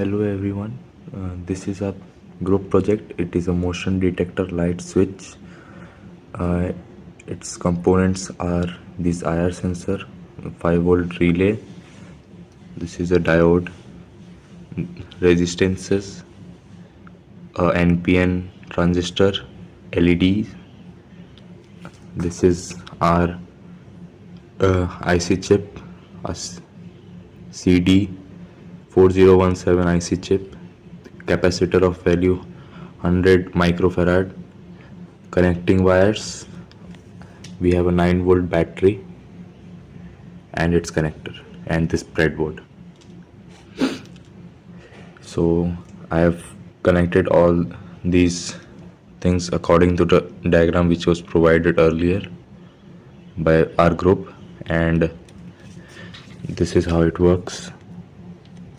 Hello everyone, this is a group project. It is a motion detector light switch. Uh, its components are this IR sensor, 5-volt relay, this is a diode, resistances, NPN transistor, LED. This is our IC chip, a CD 4017 IC chip, capacitor of value 100 microfarad, connecting wires. We have a 9-volt battery and its connector and this breadboard. So I have connected all these things according to the diagram which was provided earlier by our group, and this is how it works.